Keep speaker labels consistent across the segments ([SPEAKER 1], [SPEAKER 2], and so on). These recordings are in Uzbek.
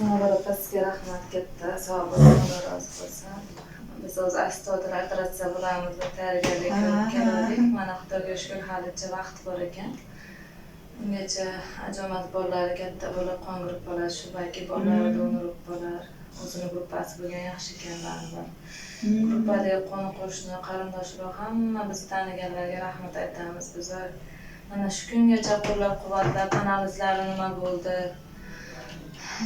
[SPEAKER 1] Sizga rahmat katta, sog' bo'ling, Xudo rozi bo'lsin. Biz o'z astoydil operatsiya bo'lamiz deb tayyorgarlik ko'rib keldik. Mana Xudoga shukr, halicha vaqt bor ekan. Ungacha ajomat bolalari katta bo'lib, qon gruppalari shu balki bolalar donor bo'lar. O'zini gruppasi bo'lgan yaxshi ekanlar bor. Gruppadagi qo'ni-qo'shni, qarindoshlar hamma biz taniganlarga rahmat aytamiz. Biz mana shu kungacha qo'llab-quvvatlab analizlari nima bo'ldi,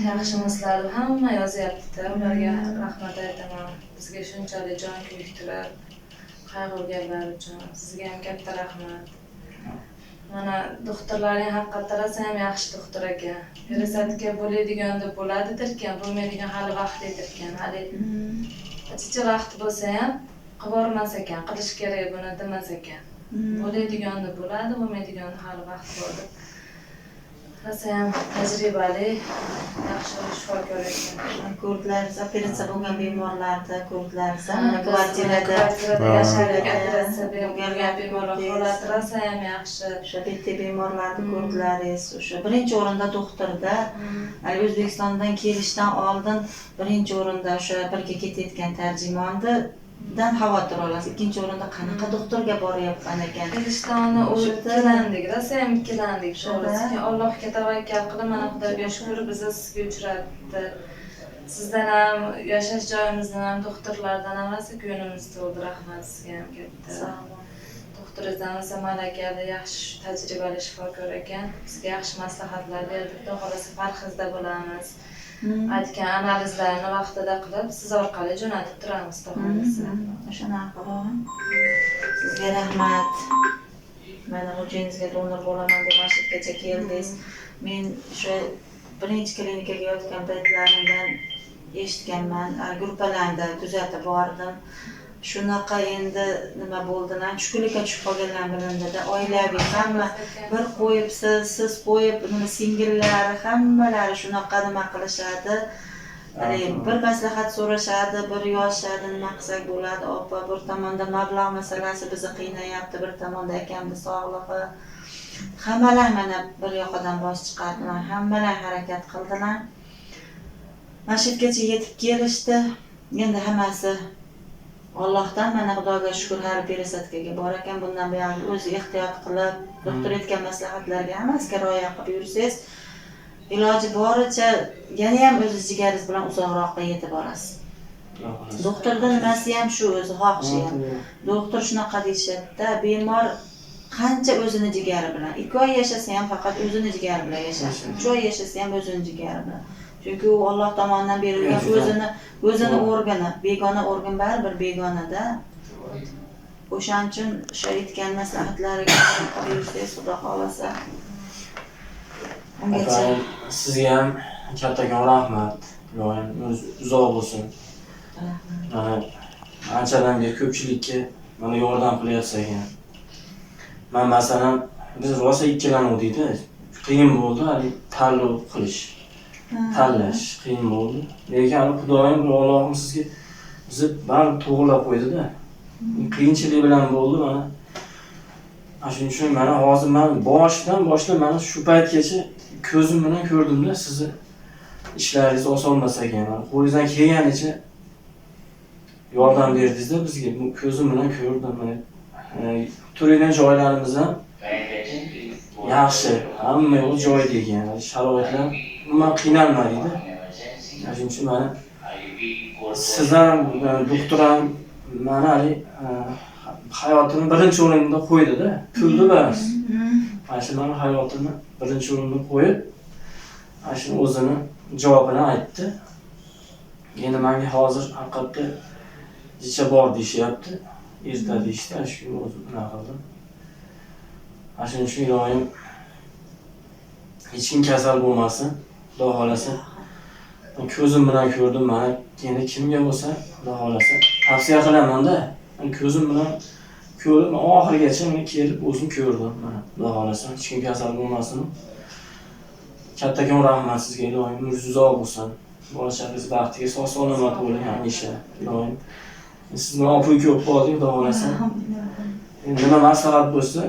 [SPEAKER 1] yaxshimisizlar hamma yozyapti-da. Ularga rahmat aytaman. Bizga shunchalik jon kuydirib qayg'urganlar uchun sizga ham katta rahmat. Mana doktorlarning haqiqatdan ham yaxshi doktor ekan. Peresadka bo'ladigan deb bo'ladidirkan, bo'lmaydigan hali vaqtlidirkan. Hali achicha vaqt bo'lsa ham qilvormas ekan, qilish kerak buni demas ekan. Bo'ladigan deb bo'ladi, bo'lmaydigan hali vaqt bor deb. Rosa ham tajribali, yaxshi shifokor ekan.
[SPEAKER 2] Ko'rdingiz, operatsiya bo'lgan bemorlarni ko'rdingiz, kvartirada
[SPEAKER 1] operatsiya bo'lgan bemorlar holati rosa ham yaxshi.
[SPEAKER 2] O'sha bitta bemorlarni ko'rdingiz. O'sha birinchi o'rinda doktorda, O'zbekistondan kelishdan oldin birinchi o'rinda o'sha birga ketayotgan tarjimondan xavotir olasiz. Ikkinchi o'rinda qanaqa doktorga boryapman ekan.
[SPEAKER 1] Kelishdan ikkilandik, rosa ham ikkilandik. To'g'risi, Allohga tavakkal qilib, mana Xudoga shukr, bizni sizga uchratdi. Sizdan ham yashash joyimizdan ham doktorlardan ham rosa ko'nglimiz to'ldi. Rahmat sizga ham katta.
[SPEAKER 2] Sog' bo'ling.
[SPEAKER 1] Doktoringizdan rosa malakali, yaxshi tajribali shifokor ekan. Bizga yaxshi maslahatlar berdi. Xudo xolasa parhezda bo'lamiz. Aytgan analizlarni vaqtida qilib, siz orqali jo'natib turamiz, to'g'risi.
[SPEAKER 2] O'shanaqa. Sizga rahmat. Mana o'zingizga donor bo'laman deb mashqgacha keldingiz. Men o'sha birinchi klinikaga yotgan paytlarimdan eshitganman, gruppalarda kuzatib bordim. Shunaqa endi nima bo'ldilar, tushkunlikka tushib qolganlar bilindida, oilaviy hamma bir qo'yibsiz, siz qo'yib, nima singillari hammalari shunaqa nima qilishadi. Bir maslahat so'rashadi, bir yoshadi, nima qilsak bo'ladi, opa, bir tomonda mablag' masalasi bizni qiynayapti, bir tomonda akamning sog'lig'i. Hammalar mana bir yoqadan bosh chiqardilar, hammalar harakat qildilar. Mashhadgacha yetib kelishdi. Endi hammasi Allohdan, mana Xudoga shukr, har peresadkaga bor ekan. Bundan buyon o'zi ehtiyot qilib, doktor aytgan maslahatlarga hammasiga rioya qilib yursangiz, iloji boricha yana ham o'z jigaringiz bilan uzoqroqqa yetib borasiz. Doktorda nimasi ham shu, o'zi xohishi ham. Doktor shunaqa deyishadi-da, bemor qancha o'zini jigari bilan, 2 oy yashasa ham faqat o'zini jigari bilan yashasin, 3 oy yashasa ham o'zini jigari bilan. Chunki u Alloh tomonidan berilgan o'zini organi, begona organ baribir begonada. O'shaning uchun o'sha aytgan maslahatlariga qo'yursangiz, Xudo xolasa. Ungacha
[SPEAKER 3] sizga ham kattakon rahmat. Ilohim uzoq bo'lsin. Anchadan beri ko'pchilikka mana yordam qilyapsiz ekan. Men masalan, biz rosa ikkilanuvdik-da. Qiyin bo'ldi, hali tanlov qilish. Tanlash qiyin bo'ldi. Lekin Xudoyim Allohim sizga bizni baribir to'g'rilab qo'ydi-da. Qiyinchilik bilan bo'ldi mana. Shuning uchun mana hozir men boshidan boshlab mana shu paytgacha ko'zim bilan ko'rdim-da, sizni ishlaringiz oson emas ekan. Qo'lingizdan kelganicha yordam berdingiz-da bizga. Ko'zim bilan ko'rdim. Turgan joylarimiz ham yaxshi, hamma yo'l joyida ekan. Sharoitlar umuman qiynalmaydi. Shuning uchun mana siz ham, doktor ham mana hayotini birinchi o'rinda qo'ydi-da. Pulni emas. Mana shu meni hayotimni birinchi o'rinda qo'yib, mana shu o'zini javobini aytdi. Endi menga hozir haqiqatda jicha bor deyishyapti. Erta deyishdi, shu o'zim nima qildim. Shuning uchun ilohim hech kim kasal bo'lmasin, Xudo xolasa. Ko'zim bilan ko'rdim, mana endi kimga bo'lsa, Xudo xolasa tavsiya qilaman-da. Ko'zim bilan ko'rib, oxirigacha men kelib o'zim ko'rdim. Mana Xudo xolasa hech kim kasal bo'lmasin. Kattakon rahmat sizga, ilohim umringiz uzoq bo'lsin. Bola chaqangiz baxtiga sog'-salomat bo'ling hamisha, ilohim. Siz bilan opuy ko'p bo'ldik, Xudo xolasa. Nima maslahat bo'lsa,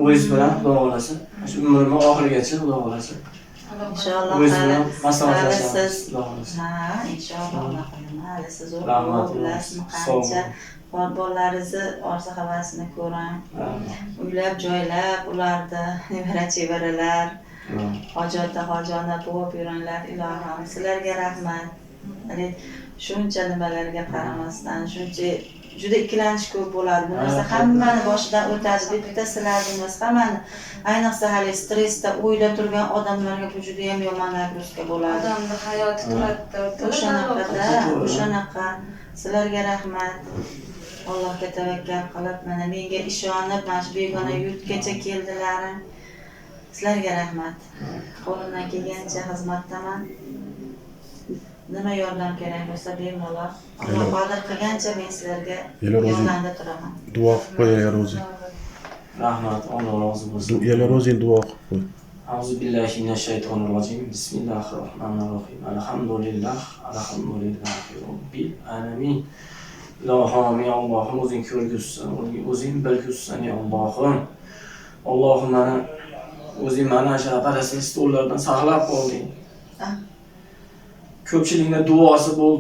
[SPEAKER 3] o'zingiz bilan Xudo xolasa. Shu umrimning oxirigacha Xudo xolasa.
[SPEAKER 2] İnşallah
[SPEAKER 3] O'zini
[SPEAKER 2] hali
[SPEAKER 3] maslahatlashamiz.
[SPEAKER 2] siz
[SPEAKER 3] Xudo xohlasa.
[SPEAKER 2] ha inshaalloh unaqa nima hali siz
[SPEAKER 3] Rahmat,
[SPEAKER 2] bilasizmi
[SPEAKER 3] sog'
[SPEAKER 2] qancha
[SPEAKER 3] bo'ling.
[SPEAKER 2] bolalaringizni orzu havasini ko'ring.
[SPEAKER 3] Rahmat.
[SPEAKER 2] Uylab joylab ularni nevara chevaralar hojatda hojona bo'lib yuringlar ilohim. Sizlarga rahmat. Hani shuncha nimalarga qaramasdan shuncha juda ikkilanish ko'p bo'ladi. Bu narsa hammani boshidan o'tadi. Bitta sizlarni emas, hammani. Ayniqsa hali stressda o'ylab turgan odamlarga bu juda ham yomon nagruska bo'ladi.
[SPEAKER 1] Odamning hayoti turadi.
[SPEAKER 2] O'shanaqa. Sizlarga rahmat. Allohga tavakkal qilib, mana menga ishonib, mana shu begona yurtgacha keldilaring. Sizlarga rahmat. Qo'limdan kelgancha xizmatdaman. Nima yordam kerak bo'lsa bemalol. Alloh qodir qilgancha men sizlarga yordamda turaman.
[SPEAKER 4] Duo qilib qo'yinglar o'zi.
[SPEAKER 3] Rahmat, Alloh rozi bo'lsin.
[SPEAKER 4] Uyalar o'zing duo qilib qo'y.
[SPEAKER 3] Auzu billahi minash shaytonir rojim. Bismillahirrohmanirrohim. Alhamdulillahi robbil alamin. Ilohim, ya Allohim o'zing ko'rguzsan, o'zing bilguzsan ya Allohim. Allohim mana o'zing mana shu parasini stollardan saqlab qolding. Ko'pchilikning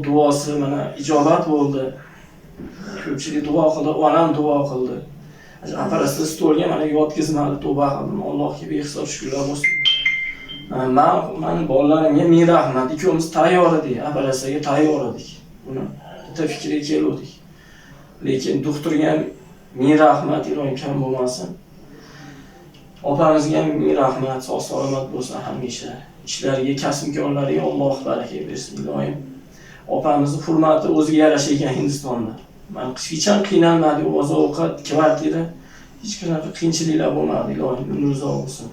[SPEAKER 3] duosi mana ijobat bo'ldi. Ko'pchilik duo qildi, onam duo qildi. Aparasini stolga mana yotqizmadi, tavba qildim. Allohga behisob shukrlar bo'lsin. Men bolalarimga ming rahmat. Ikkimiz tayyor edik, aparasiga tayyor edik. Buni bitta fikriga keldik. Lekin doktorga ham ming rahmat, iloyim kam bo'lmasin. Opamizga ham ming rahmat, sog' salomat bo'lsin hamisha. Ishlariga, kasb-korlariga Alloh baraka bersin, iloyim. Opamizning hurmati o'ziga yarasha ekan Hindistonda. Men hech ham qiynalmadim, oziq-ovqat, kvartira, hech qanaqa qiyinchiliklar bo'lmadi, iloyim umri uzoq bo'lsin.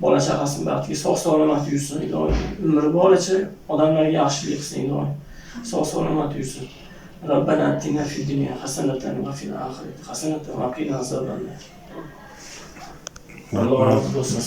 [SPEAKER 3] Bola chaqasini baxtiga sog' salomat yursin, iloyim. Umri boricha odamlarga yaxshilik qilsin, iloyim. Sog' salomat yursin. Robbana atina fid dunya hasanatan va fil oxirati hasanatan va qina azoban nar. Alloh razı olsun.